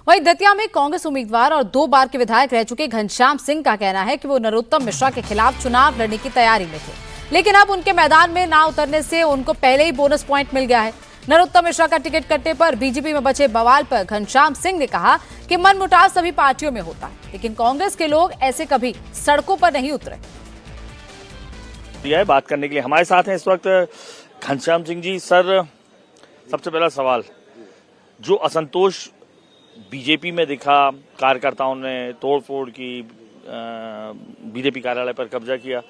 वहीं दतिया में कांग्रेस उम्मीदवार और 2 बार के विधायक रह चुके घनश्याम सिंह का कहना है कि वो नरोत्तम मिश्रा के खिलाफ चुनाव लड़ने की तैयारी में थे, लेकिन अब उनके मैदान में ना उतरने से उनको पहले ही बोनस पॉइंट मिल गया है। नरोत्तम मिश्रा का टिकट कटने पर बीजेपी में बचे बवाल पर घनश्याम सिंह ने कहा कि मनमुटाव सभी पार्टियों में होता है, लेकिन कांग्रेस के लोग ऐसे कभी सड़कों पर नहीं उतरे। बात करने के लिए हमारे साथ हैं इस वक्त घनश्याम सिंह जी। सर, सबसे पहला सवाल, जो असंतोष बीजेपी में दिखा, कार्यकर्ताओं ने तोड़फोड़ की, बीजेपी कार्यालय पर कब्जा किया,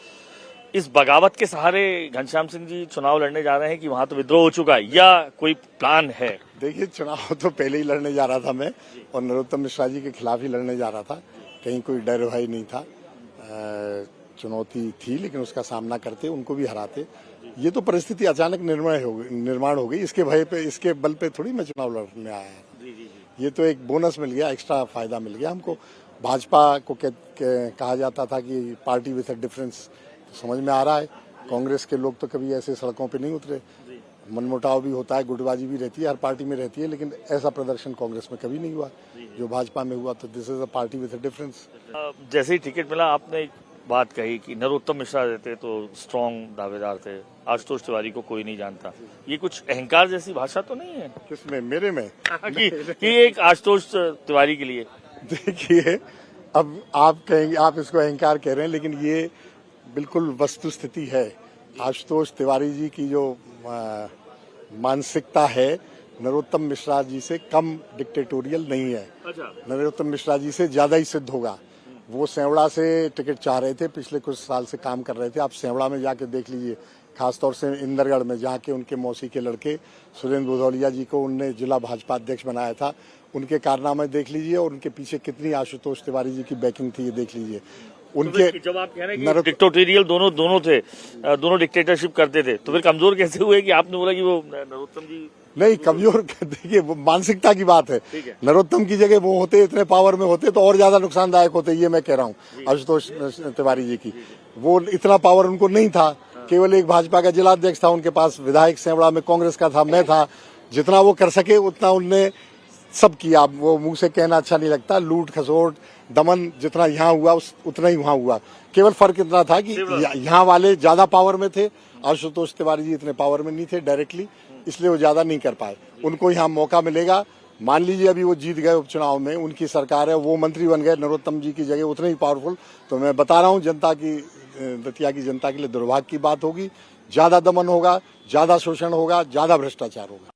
इस बगावत के सहारे घनश्याम सिंह जी चुनाव लड़ने जा रहे हैं कि वहां तो विद्रोह हो चुका है, या कोई प्लान है? देखिए, चुनाव तो पहले ही लड़ने जा रहा था मैं, और नरोत्तम मिश्रा जी के खिलाफ ही लड़ने जा रहा था। कहीं कोई डर भय नहीं था। चुनौती थी, लेकिन उसका सामना करते, उनको भी हराते। ये तो परिस्थिति अचानक निर्माण हो गई। इसके भय पे, इसके बल पे थोड़ी मैं चुनाव लड़ने आया था। ये तो एक बोनस मिल गया, एक्स्ट्रा फायदा मिल गया हमको। भाजपा को कहा जाता था कि पार्टी विथ अ डिफरेंस, तो समझ में आ रहा है कांग्रेस के लोग तो कभी ऐसे सड़कों पे नहीं उतरे। मनमुटाव भी होता है, गुटबाजी भी रहती है, हर पार्टी में रहती है, लेकिन ऐसा प्रदर्शन कांग्रेस में कभी नहीं हुआ जो भाजपा में हुआ। तो this is a party with a difference. जैसे ही टिकट मिला, आपने बात कही कि नरोत्तम मिश्रा रहते तो स्ट्रॉन्ग दावेदार थे, आशुतोष तिवारी को कोई नहीं जानता। ये कुछ अहंकार जैसी भाषा तो नहीं है? किसमें? मेरे में? कि एक आशुतोष तिवारी के लिए। देखिए, अब आप कहेंगे, आप इसको अहंकार कह रहे हैं, लेकिन ये बिल्कुल वस्तु स्थिति है। आशुतोष तिवारी जी की जो मानसिकता है, नरोत्तम मिश्रा जी से कम डिक्टेटोरियल नहीं है। नरोत्तम मिश्रा जी से ज्यादा ही सिद्ध होगा। वो सेवड़ा से टिकट चाह रहे थे, पिछले कुछ साल से काम कर रहे थे। आप सेवड़ा में जाके देख लीजिए, खासतौर से इंदरगढ़ में, जहाँ के उनके मौसी के लड़के सुरेंद्र भदौलिया जी को उनने जिला भाजपा अध्यक्ष बनाया था। उनके कारनामे देख लीजिए, और उनके पीछे कितनी आशुतोष तिवारी जी की बैकिंग थी, ये देख लीजिए। उनके तो जब आप कह रहे हैं कि डिक्टेटोरियल दोनों थे, दोनों डिक्टेटरशिप करते थे, तो फिर कमजोर कैसे हुए कि आपने बोला कि वो नरोत्तम जी? नहीं, कमजोर, देखिए वो मानसिकता की बात है। नरोत्तम की जगह वो होते, इतने पावर में होते तो और ज्यादा नुकसानदायक होते, ये मैं कह रहा हूँ। आशुतोष तिवारी जी की वो इतना पावर उनको नहीं था। केवल एक भाजपा का जिलाध्यक्ष था उनके पास, विधायक सेवड़ा में कांग्रेस का था, मैं था। जितना वो कर सके उतना उनने सब किया। वो मुंह से कहना अच्छा नहीं लगता, लूट खसोट दमन जितना यहाँ हुआ उतना ही वहां हुआ। केवल फर्क इतना था कि यहाँ वाले ज्यादा पावर में थे, आशुतोष तिवारी जी इतने पावर में नहीं थे डायरेक्टली, इसलिए वो ज्यादा नहीं कर पाए। उनको यहाँ मौका मिलेगा। मान लीजिए अभी वो जीत गए उपचुनाव में, उनकी सरकार है, वो मंत्री बन गए नरोत्तम जी की जगह, उतने ही पावरफुल। तो मैं बता रहा हूँ, जनता की, दतिया की जनता के लिए दुर्भाग्य की बात होगी। ज्यादा दमन होगा, ज्यादा शोषण होगा, ज्यादा भ्रष्टाचार होगा।